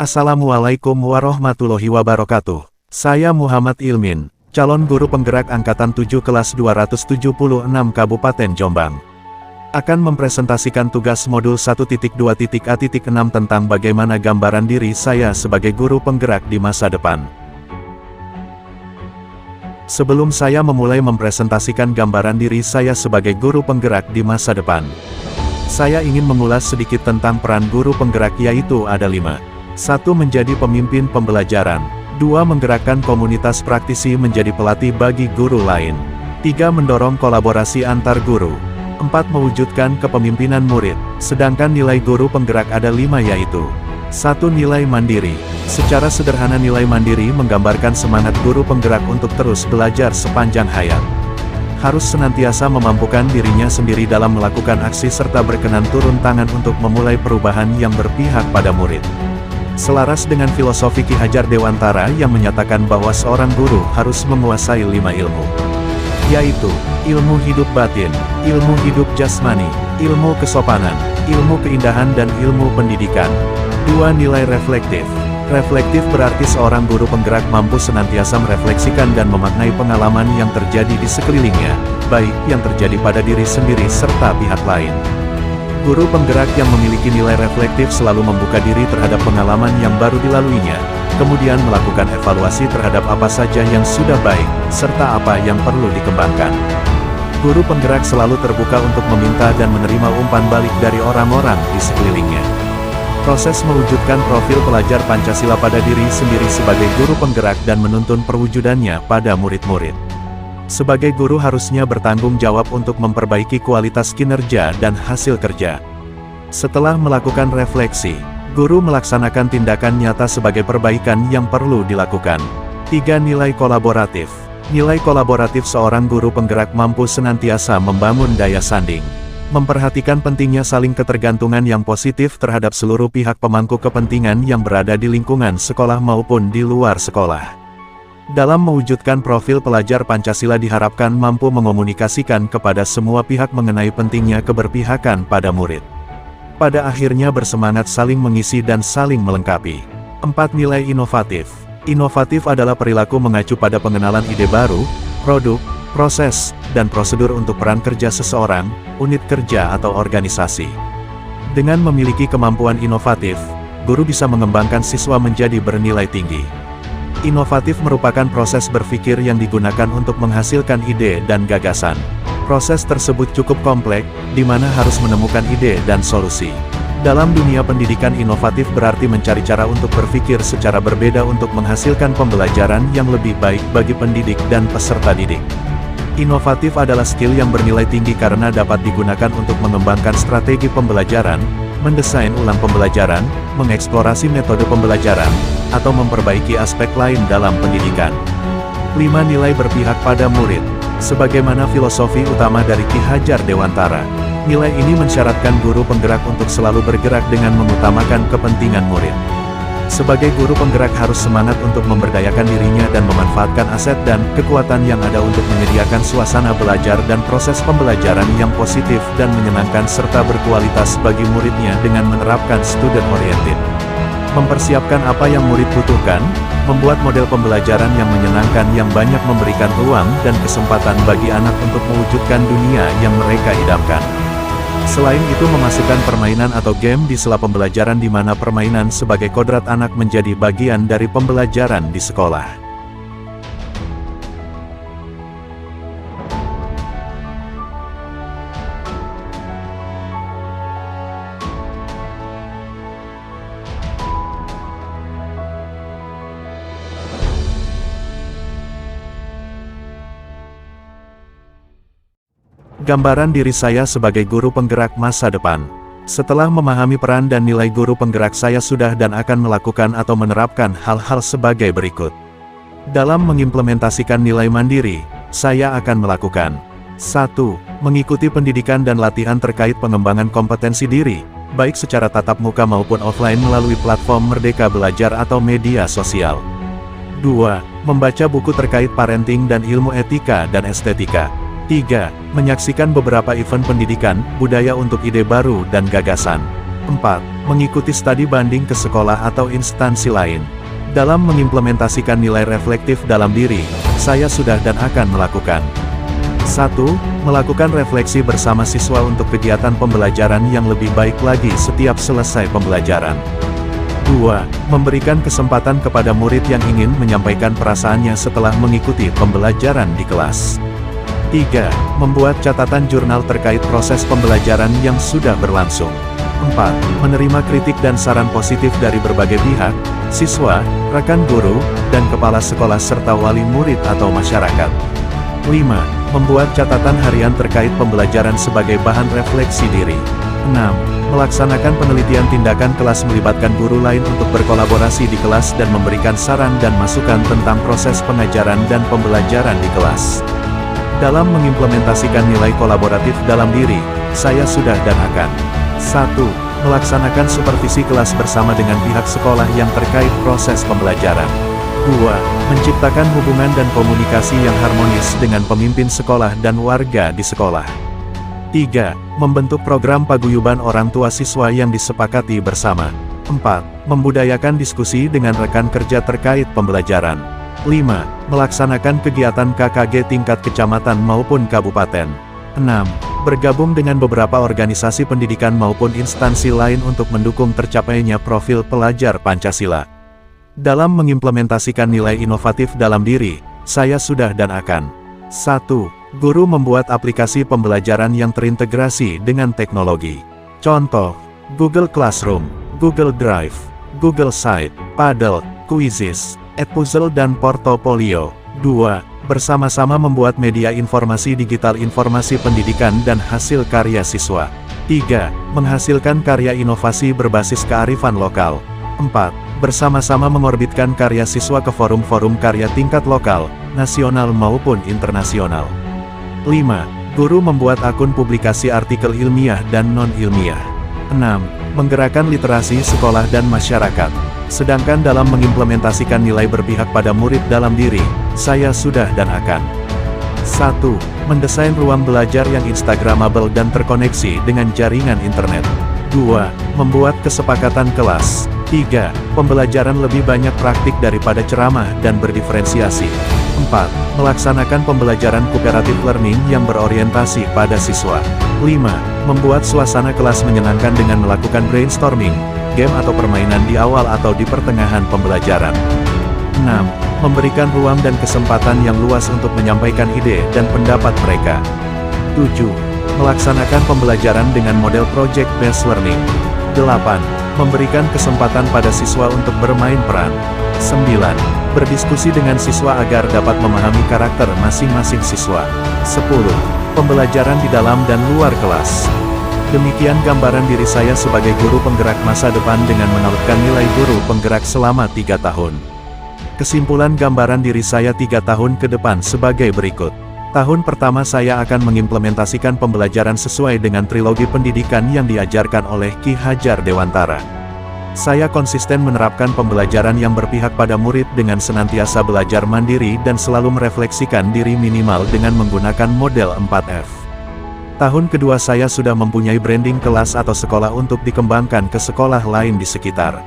Assalamualaikum warahmatullahi wabarakatuh. Saya Muhammad Ilmin, calon guru penggerak Angkatan 7 kelas 276 Kabupaten Jombang. Akan mempresentasikan tugas modul 1.2.A.6 tentang bagaimana gambaran diri saya sebagai guru penggerak di masa depan. Sebelum saya memulai mempresentasikan gambaran diri saya sebagai guru penggerak di masa depan, saya ingin mengulas sedikit tentang peran guru penggerak, yaitu ada 5. 1. Menjadi pemimpin pembelajaran. 2. Menggerakkan komunitas praktisi menjadi pelatih bagi guru lain. 3. Mendorong kolaborasi antar guru. 4. Mewujudkan kepemimpinan murid. Sedangkan nilai guru penggerak ada 5, yaitu 1. Nilai mandiri. Secara sederhana, nilai mandiri menggambarkan semangat guru penggerak untuk terus belajar sepanjang hayat. Harus senantiasa memampukan dirinya sendiri dalam melakukan aksi serta berkenan turun tangan untuk memulai perubahan yang berpihak pada murid. Selaras dengan filosofi Ki Hajar Dewantara yang menyatakan bahwa seorang guru harus menguasai 5 ilmu, yaitu ilmu hidup batin, ilmu hidup jasmani, ilmu kesopanan, ilmu keindahan dan ilmu pendidikan. 2. Nilai reflektif. Reflektif berarti seorang guru penggerak mampu senantiasa merefleksikan dan memaknai pengalaman yang terjadi di sekelilingnya, baik yang terjadi pada diri sendiri serta pihak lain. Guru penggerak yang memiliki nilai reflektif selalu membuka diri terhadap pengalaman yang baru dilaluinya, kemudian melakukan evaluasi terhadap apa saja yang sudah baik, serta apa yang perlu dikembangkan. Guru penggerak selalu terbuka untuk meminta dan menerima umpan balik dari orang-orang di sekelilingnya. Proses mewujudkan profil pelajar Pancasila pada diri sendiri sebagai guru penggerak dan menuntun perwujudannya pada murid-murid. Sebagai guru harusnya bertanggung jawab untuk memperbaiki kualitas kinerja dan hasil kerja. Setelah melakukan refleksi, guru melaksanakan tindakan nyata sebagai perbaikan yang perlu dilakukan. 3. Nilai kolaboratif. Nilai kolaboratif seorang guru penggerak mampu senantiasa membangun daya sanding, memperhatikan pentingnya saling ketergantungan yang positif terhadap seluruh pihak pemangku kepentingan yang berada di lingkungan sekolah maupun di luar sekolah. Dalam mewujudkan profil pelajar Pancasila diharapkan mampu mengomunikasikan kepada semua pihak mengenai pentingnya keberpihakan pada murid. Pada akhirnya bersemangat saling mengisi dan saling melengkapi. 4. Nilai inovatif. Inovatif adalah perilaku mengacu pada pengenalan ide baru, produk, proses, dan prosedur untuk peran kerja seseorang, unit kerja atau organisasi. Dengan memiliki kemampuan inovatif, guru bisa mengembangkan siswa menjadi bernilai tinggi. Inovatif merupakan proses berpikir yang digunakan untuk menghasilkan ide dan gagasan. Proses tersebut cukup kompleks, di mana harus menemukan ide dan solusi. Dalam dunia pendidikan, inovatif berarti mencari cara untuk berpikir secara berbeda untuk menghasilkan pembelajaran yang lebih baik bagi pendidik dan peserta didik. Inovatif adalah skill yang bernilai tinggi karena dapat digunakan untuk mengembangkan strategi pembelajaran, mendesain ulang pembelajaran, mengeksplorasi metode pembelajaran, atau memperbaiki aspek lain dalam pendidikan. 5. Nilai berpihak pada murid. Sebagaimana filosofi utama dari Ki Hajar Dewantara, nilai ini mensyaratkan guru penggerak untuk selalu bergerak dengan mengutamakan kepentingan murid. Sebagai guru penggerak harus semangat untuk memberdayakan dirinya dan memanfaatkan aset dan kekuatan yang ada untuk menyediakan suasana belajar dan proses pembelajaran yang positif dan menyenangkan serta berkualitas bagi muridnya dengan menerapkan student oriented. Mempersiapkan apa yang murid butuhkan, membuat model pembelajaran yang menyenangkan yang banyak memberikan ruang dan kesempatan bagi anak untuk mewujudkan dunia yang mereka idamkan. Selain itu, memasukkan permainan atau game di sela pembelajaran di mana permainan sebagai kodrat anak menjadi bagian dari pembelajaran di sekolah. Gambaran diri saya sebagai guru penggerak masa depan. Setelah memahami peran dan nilai guru penggerak, saya sudah dan akan melakukan atau menerapkan hal-hal sebagai berikut. Dalam mengimplementasikan nilai mandiri, saya akan melakukan 1. Mengikuti pendidikan dan latihan terkait pengembangan kompetensi diri, baik secara tatap muka maupun offline melalui platform Merdeka Belajar atau media sosial. 2. Membaca buku terkait parenting dan ilmu etika dan estetika. 3. Menyaksikan beberapa event pendidikan, budaya untuk ide baru dan gagasan. 4. Mengikuti studi banding ke sekolah atau instansi lain. Dalam mengimplementasikan nilai reflektif dalam diri, saya sudah dan akan melakukan 1. Melakukan refleksi bersama siswa untuk kegiatan pembelajaran yang lebih baik lagi setiap selesai pembelajaran. 2. Memberikan kesempatan kepada murid yang ingin menyampaikan perasaannya setelah mengikuti pembelajaran di kelas. 3. Membuat catatan jurnal terkait proses pembelajaran yang sudah berlangsung. 4. Menerima kritik dan saran positif dari berbagai pihak, siswa, rekan guru, dan kepala sekolah serta wali murid atau masyarakat. 5. Membuat catatan harian terkait pembelajaran sebagai bahan refleksi diri. 6. Melaksanakan penelitian tindakan kelas melibatkan guru lain untuk berkolaborasi di kelas dan memberikan saran dan masukan tentang proses pengajaran dan pembelajaran di kelas. Dalam mengimplementasikan nilai kolaboratif dalam diri, saya sudah dan akan 1. Melaksanakan supervisi kelas bersama dengan pihak sekolah yang terkait proses pembelajaran. 2. Menciptakan hubungan dan komunikasi yang harmonis dengan pemimpin sekolah dan warga di sekolah. 3. Membentuk program paguyuban orang tua siswa yang disepakati bersama. 4. Membudayakan diskusi dengan rekan kerja terkait pembelajaran. 5. Melaksanakan kegiatan KKG tingkat kecamatan maupun kabupaten. 6. Bergabung dengan beberapa organisasi pendidikan maupun instansi lain untuk mendukung tercapainya profil pelajar Pancasila. Dalam mengimplementasikan nilai inovatif dalam diri, saya sudah dan akan 1. Guru membuat aplikasi pembelajaran yang terintegrasi dengan teknologi. Contoh, Google Classroom, Google Drive, Google Site, Paddle, Quizzes, Edpuzzle dan Portofolio. 2. Bersama-sama membuat media informasi digital informasi pendidikan dan hasil karya siswa. 3. Menghasilkan karya inovasi berbasis kearifan lokal. 4. Bersama-sama mengorbitkan karya siswa ke forum-forum karya tingkat lokal, nasional maupun internasional. 5. Guru membuat akun publikasi artikel ilmiah dan non-ilmiah. 6. Menggerakkan literasi sekolah dan masyarakat. Sedangkan dalam mengimplementasikan nilai berpihak pada murid dalam diri, saya sudah dan akan 1. Mendesain ruang belajar yang instagramable dan terkoneksi dengan jaringan internet. 2. Membuat kesepakatan kelas. 3. Pembelajaran lebih banyak praktik daripada ceramah dan berdiferensiasi. 4. Melaksanakan pembelajaran cooperative learning yang berorientasi pada siswa. 5. Membuat suasana kelas menyenangkan dengan melakukan brainstorming, game atau permainan di awal atau di pertengahan pembelajaran. 6. Memberikan ruang dan kesempatan yang luas untuk menyampaikan ide dan pendapat mereka. 7. Melaksanakan pembelajaran dengan model project-based learning. 8. Memberikan kesempatan pada siswa untuk bermain peran. 9. Berdiskusi dengan siswa agar dapat memahami karakter masing-masing siswa. 10. Pembelajaran di dalam dan luar kelas. Demikian gambaran diri saya sebagai guru penggerak masa depan dengan menautkan nilai guru penggerak selama 3 tahun. Kesimpulan gambaran diri saya 3 tahun ke depan sebagai berikut. Tahun pertama saya akan mengimplementasikan pembelajaran sesuai dengan trilogi pendidikan yang diajarkan oleh Ki Hajar Dewantara. Saya konsisten menerapkan pembelajaran yang berpihak pada murid dengan senantiasa belajar mandiri dan selalu merefleksikan diri minimal dengan menggunakan model 4F. Tahun kedua saya sudah mempunyai branding kelas atau sekolah untuk dikembangkan ke sekolah lain di sekitar.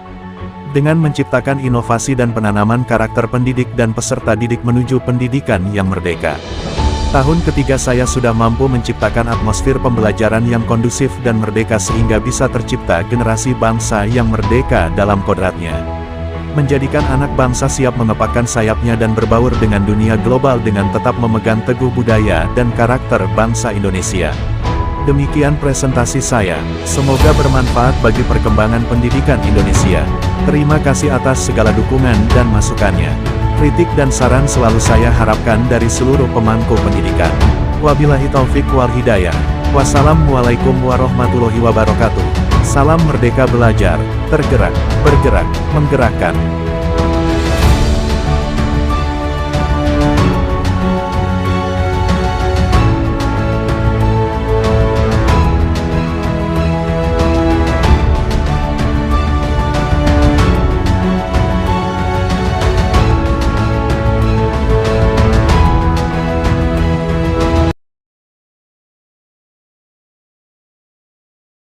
Dengan menciptakan inovasi dan penanaman karakter pendidik dan peserta didik menuju pendidikan yang merdeka. Tahun ketiga saya sudah mampu menciptakan atmosfer pembelajaran yang kondusif dan merdeka sehingga bisa tercipta generasi bangsa yang merdeka dalam kodratnya. Menjadikan anak bangsa siap mengepakkan sayapnya dan berbaur dengan dunia global dengan tetap memegang teguh budaya dan karakter bangsa Indonesia. Demikian presentasi saya, semoga bermanfaat bagi perkembangan pendidikan Indonesia. Terima kasih atas segala dukungan dan masukannya. Kritik dan saran selalu saya harapkan dari seluruh pemangku pendidikan. Wabillahi taufik wal hidayah. Wassalamualaikum warahmatullahi wabarakatuh. Salam merdeka belajar, tergerak, bergerak, menggerakkan.